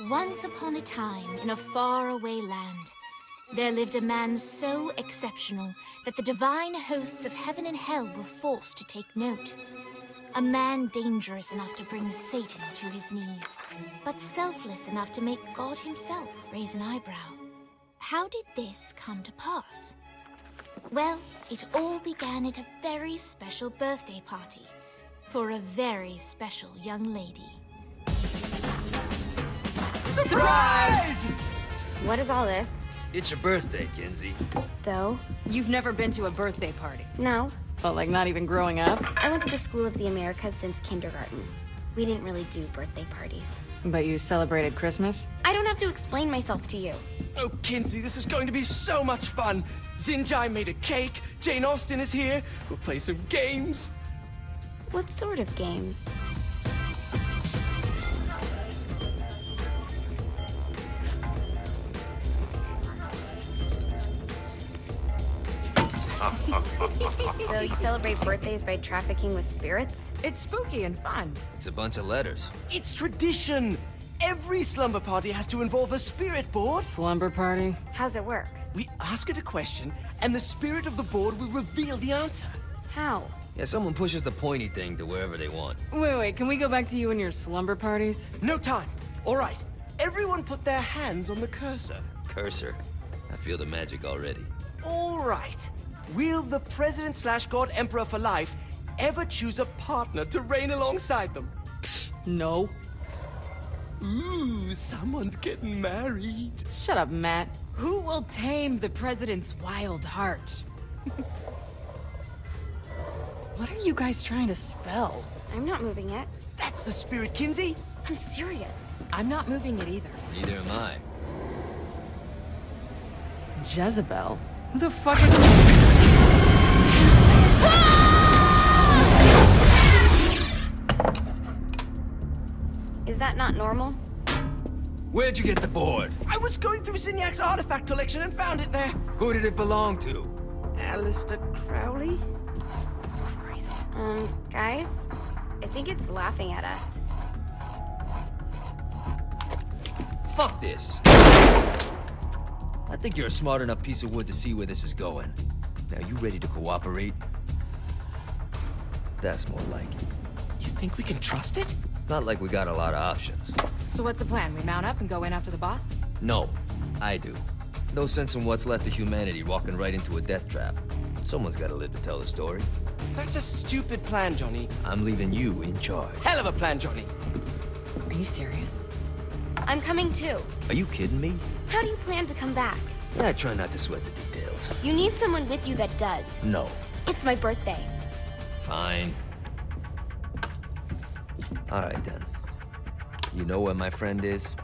Once upon a time, in a faraway land, there lived a man so exceptional that the divine hosts of heaven and hell were forced to take note. A man dangerous enough to bring Satan to his knees, but selfless enough to make God himself raise an eyebrow. How did this come to pass? Well, it all began at a very special birthday party for a very special young lady. Surprise! What is all this? It's your birthday, Kinzie. So? You've never been to a birthday party? No. But like not even growing up? I went to the School of the Americas since kindergarten. We didn't really do birthday parties. But you celebrated Christmas? I don't have to explain myself to you. Oh, Kinzie, this is going to be so much fun. Xinjai made a cake, Jane Austen is here, we'll play some games. What sort of games? So you celebrate birthdays by trafficking with spirits? It's spooky and fun. It's a bunch of letters. It's tradition. Every slumber party has to involve a spirit board. Slumber party? How's it work? We ask it a question, and the spirit of the board will reveal the answer. How? Yeah, someone pushes the pointy thing to wherever they want. Wait, can we go back to you and your slumber parties? No time. All right. Everyone put their hands on the cursor. Cursor. I feel the magic already. All right. Will the President/God Emperor for life ever choose a partner to reign alongside them? No. Ooh, someone's getting married. Shut up, Matt. Who will tame the president's wild heart? What are you guys trying to spell? I'm not moving it. That's the spirit, Kinzie. I'm serious. I'm not moving it either. Neither am I. Jezebel? Who the fuck is... Is that not normal? Where'd you get the board? I was going through Signac's artifact collection and found it there. Who did it belong to? Alistair Crowley? Christ. Guys? I think it's laughing at us. Fuck this. I think you're a smart enough piece of wood to see where this is going. Now, you ready to cooperate? That's more like it. You think we can trust it? It's not like we got a lot of options. So what's the plan? We mount up and go in after the boss? No, I do. No sense in what's left of humanity walking right into a death trap. Someone's gotta live to tell the story. That's a stupid plan, Johnny. I'm leaving you in charge. Hell of a plan, Johnny. Are you serious? I'm coming too. Are you kidding me? How do you plan to come back? Yeah, I try not to sweat the details. You need someone with you that does. No. It's my birthday. Fine. All right, then. You know where my friend is?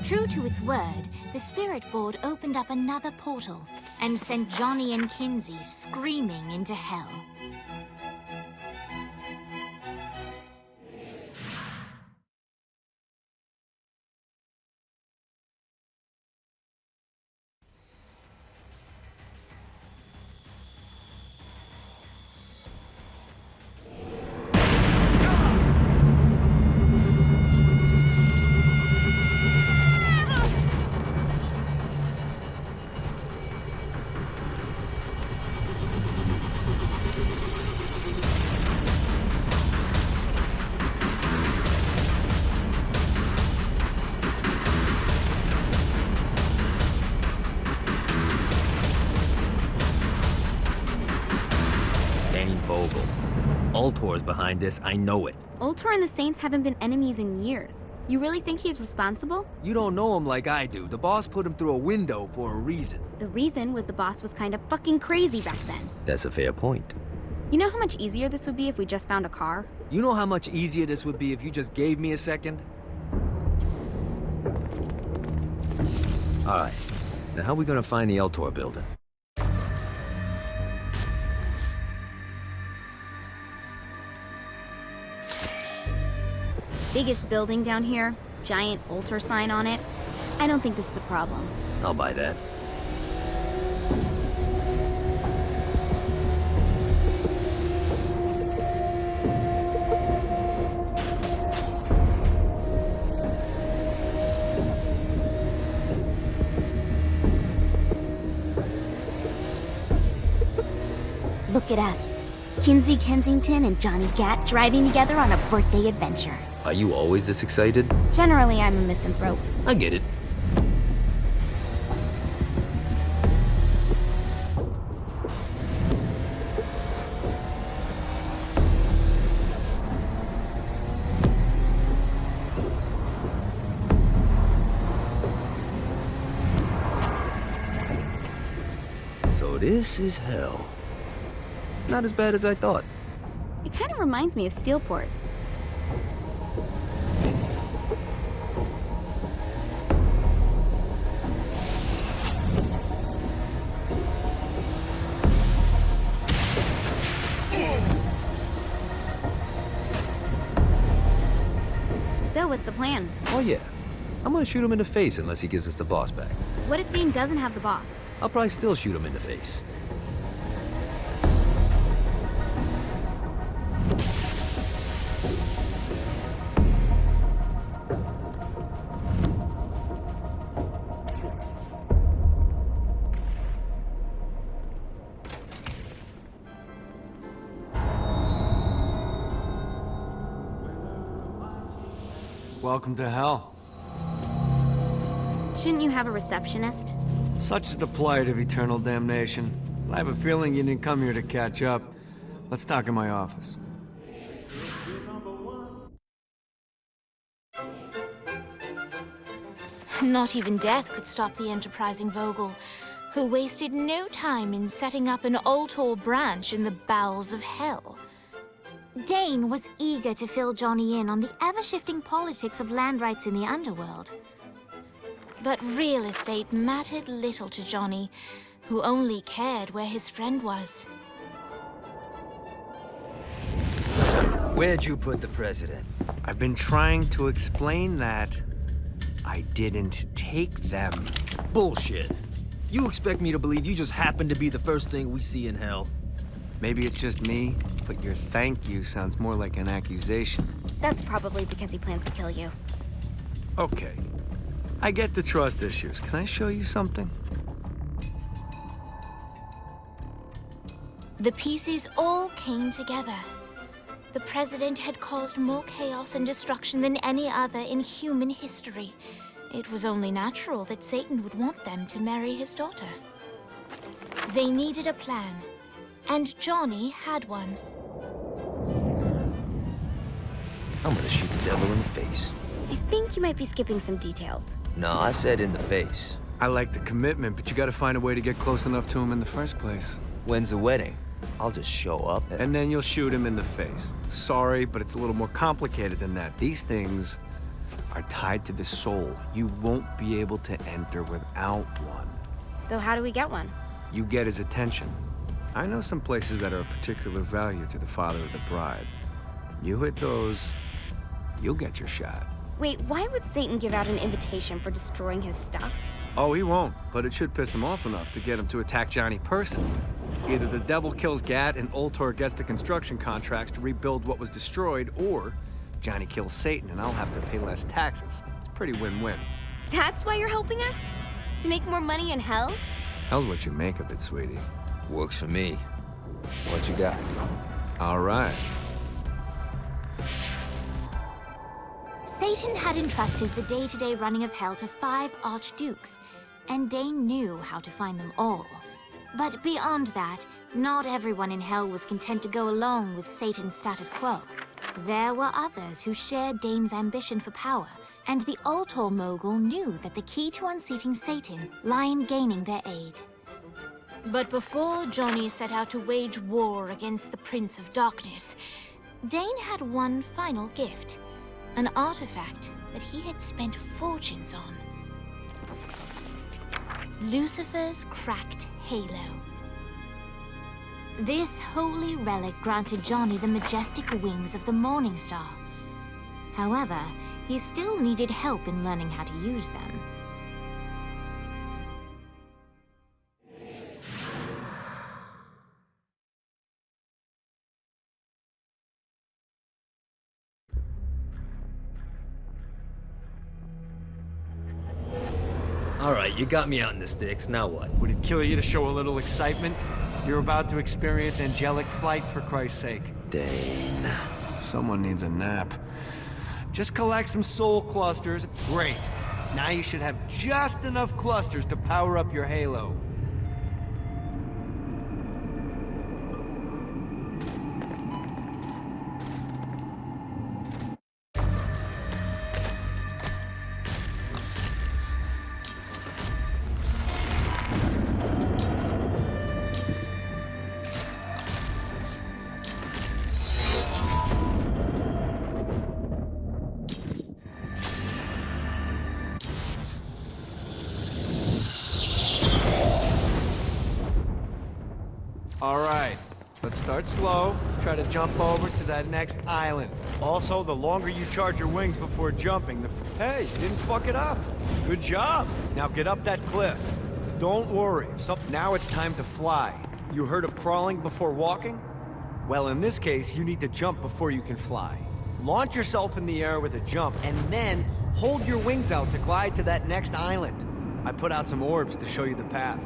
True to its word, the spirit board opened up another portal and sent Johnny and Kinzie screaming into hell. Ultor's behind this, I know it. Ultor and the Saints haven't been enemies in years. You really think he's responsible? You don't know him like I do. The boss put him through a window for a reason. The reason was the boss was kind of fucking crazy back then. That's a fair point. You know how much easier this would be if we just found a car? You know how much easier this would be if you just gave me a second? Alright. Now how are we gonna find the Ultor building? Biggest building down here, giant Ultor sign on it. I don't think this is a problem. I'll buy that. Look at us. Kinzie Kensington and Johnny Gat driving together on a birthday adventure. Are you always this excited? Generally, I'm a misanthrope. I get it. So this is hell. Not as bad as I thought. It kind of reminds me of Steelport. So, what's the plan? Oh yeah. I'm gonna shoot him in the face unless he gives us the boss back. What if Dane doesn't have the boss? I'll probably still shoot him in the face. Welcome to hell. Shouldn't you have a receptionist? Such is the plight of eternal damnation. I have a feeling you didn't come here to catch up. Let's talk in my office. Not even death could stop the enterprising Vogel, who wasted no time in setting up an Altor branch in the bowels of hell. Dane was eager to fill Johnny in on the ever-shifting politics of land rights in the underworld. But real estate mattered little to Johnny, who only cared where his friend was. Where'd you put the president? I've been trying to explain that. I didn't take them. Bullshit. You expect me to believe you just happened to be the first thing we see in hell? Maybe it's just me, but your thank you sounds more like an accusation. That's probably because he plans to kill you. Okay. I get the trust issues. Can I show you something? The pieces all came together. The president had caused more chaos and destruction than any other in human history. It was only natural that Satan would want them to marry his daughter. They needed a plan, and Johnny had one. I'm gonna shoot the devil in the face. I think you might be skipping some details. No, I said in the face. I like the commitment, but you gotta find a way to get close enough to him in the first place. When's the wedding? I'll just show up And then you'll shoot him in the face. Sorry, but it's a little more complicated than that. These things are tied to the soul. You won't be able to enter without one. So how do we get one? You get his attention. I know some places that are of particular value to the father of the bride. You hit those, you'll get your shot. Wait, why would Satan give out an invitation for destroying his stuff? Oh, he won't, but it should piss him off enough to get him to attack Johnny personally. Either the devil kills Gat and Ultor gets the construction contracts to rebuild what was destroyed, or Johnny kills Satan and I'll have to pay less taxes. It's pretty win-win. That's why you're helping us? To make more money in hell? Hell's what you make of it, sweetie. Works for me. What you got? All right. Satan had entrusted the day-to-day running of hell to 5 archdukes, and Dane knew how to find them all. But beyond that, not everyone in hell was content to go along with Satan's status quo. There were others who shared Dane's ambition for power, and the Altor mogul knew that the key to unseating Satan lay in gaining their aid. But before Johnny set out to wage war against the Prince of Darkness, Dane had one final gift. An artifact that he had spent fortunes on. Lucifer's cracked halo. This holy relic granted Johnny the majestic wings of the Morning Star. However, he still needed help in learning how to use them. All right, you got me out in the sticks. Now what? Would it kill you to show a little excitement? You're about to experience angelic flight, for Christ's sake. Dane. Someone needs a nap. Just collect some soul clusters. Great. Now you should have just enough clusters to power up your halo. All right, let's start slow. Try to jump over to that next island. Also, the longer you charge your wings before jumping, hey, you didn't fuck it up. Good job. Now get up that cliff. Don't worry. Now it's time to fly. You heard of crawling before walking? Well, in this case, you need to jump before you can fly. Launch yourself in the air with a jump, and then hold your wings out to glide to that next island. I put out some orbs to show you the path.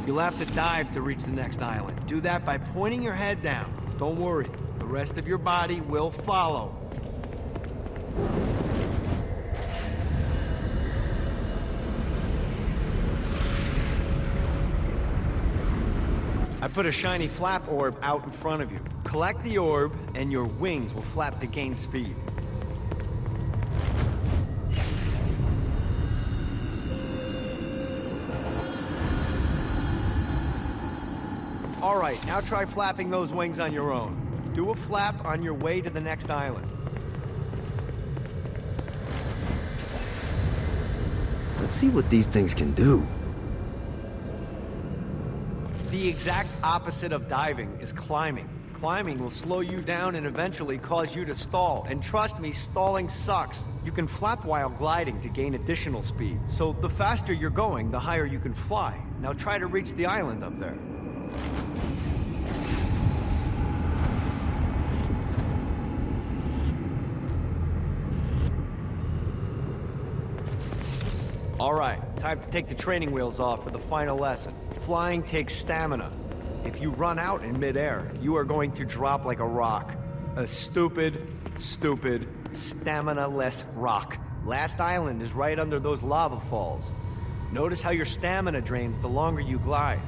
You'll have to dive to reach the next island. Do that by pointing your head down. Don't worry, the rest of your body will follow. I put a shiny flap orb out in front of you. Collect the orb, and your wings will flap to gain speed. All right, now try flapping those wings on your own. Do a flap on your way to the next island. Let's see what these things can do. The exact opposite of diving is climbing. Climbing will slow you down and eventually cause you to stall. And trust me, stalling sucks. You can flap while gliding to gain additional speed. So the faster you're going, the higher you can fly. Now try to reach the island up there. All right, time to take the training wheels off for the final lesson. Flying takes stamina. If you run out in midair, you are going to drop like a rock. A stupid, stamina-less rock. Last island is right under those lava falls. Notice how your stamina drains the longer you glide.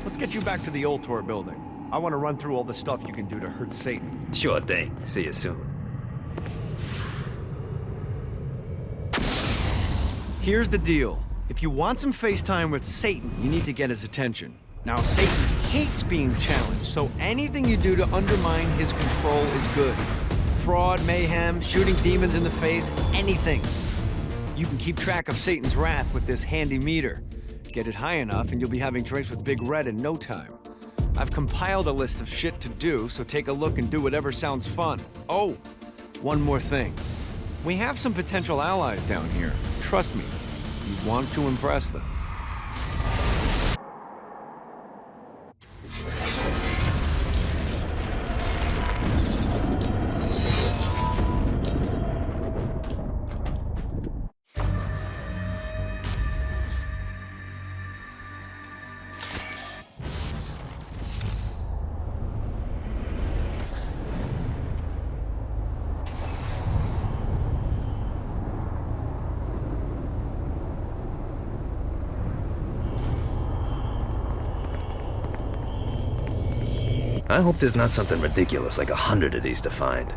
Let's get you back to the Ultor building. I want to run through all the stuff you can do to hurt Satan. Sure thing. See you soon. Here's the deal. If you want some FaceTime with Satan, you need to get his attention. Now, Satan hates being challenged, so anything you do to undermine his control is good. Fraud, mayhem, shooting demons in the face, anything. You can keep track of Satan's wrath with this handy meter. Get it high enough and you'll be having drinks with Big Red in no time. I've compiled a list of shit to do, so take a look and do whatever sounds fun. Oh, one more thing. We have some potential allies down here. Trust me, you want to impress them. I hope there's not something ridiculous like 100 of these to find.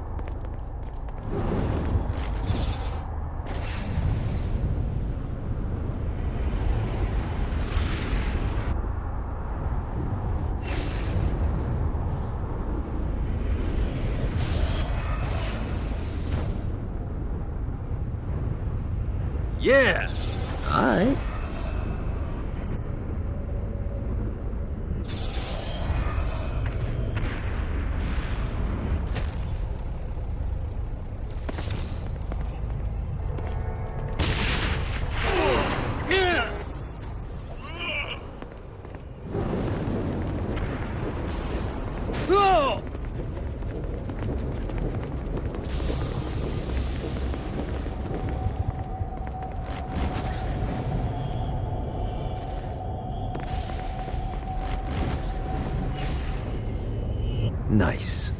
Yeah! Alright. Nice.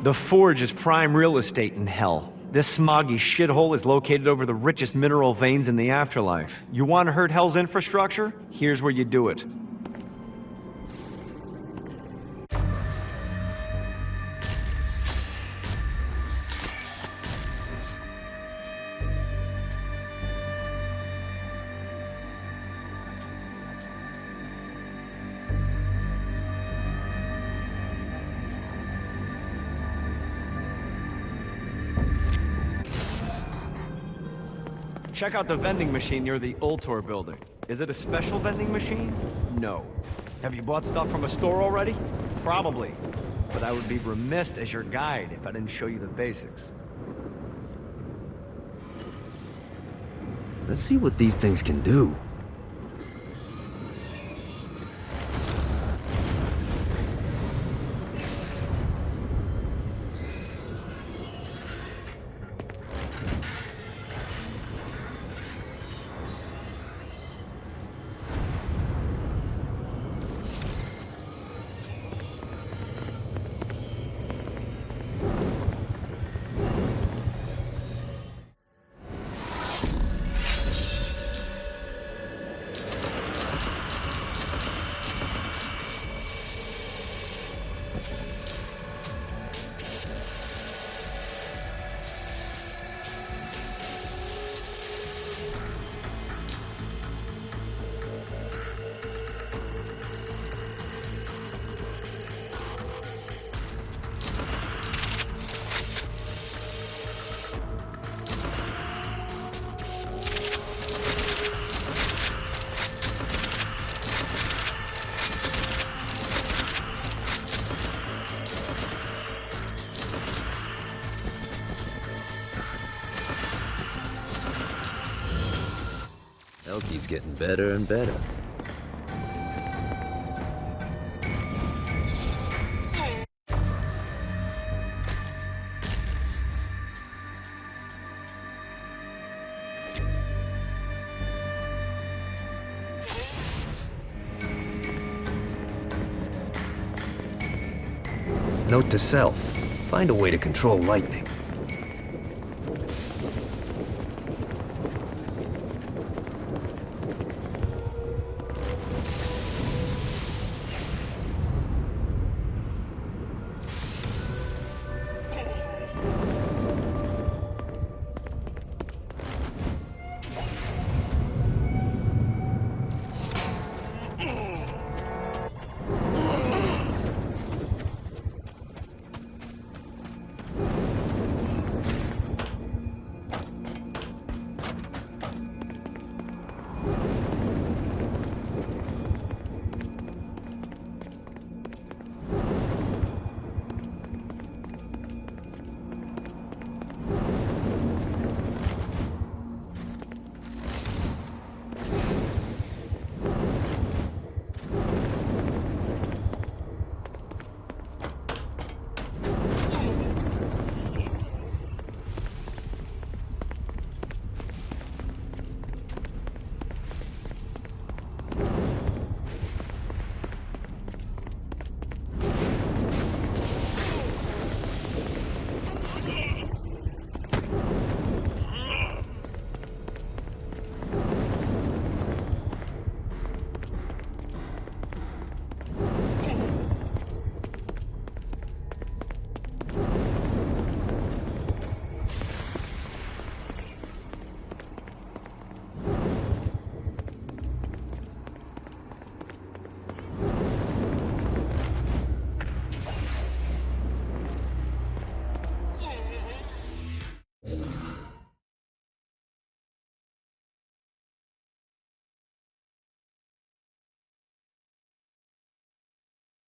The Forge is prime real estate in hell. This smoggy shithole is located over the richest mineral veins in the afterlife. You want to hurt Hell's infrastructure? Here's where you do it. Check out the vending machine near the Ultor building. Is it a special vending machine? No. Have you bought stuff from a store already? Probably. But I would be remiss as your guide if I didn't show you the basics. Let's see what these things can do. Hell keeps getting better and better. Note to self, find a way to control lightning.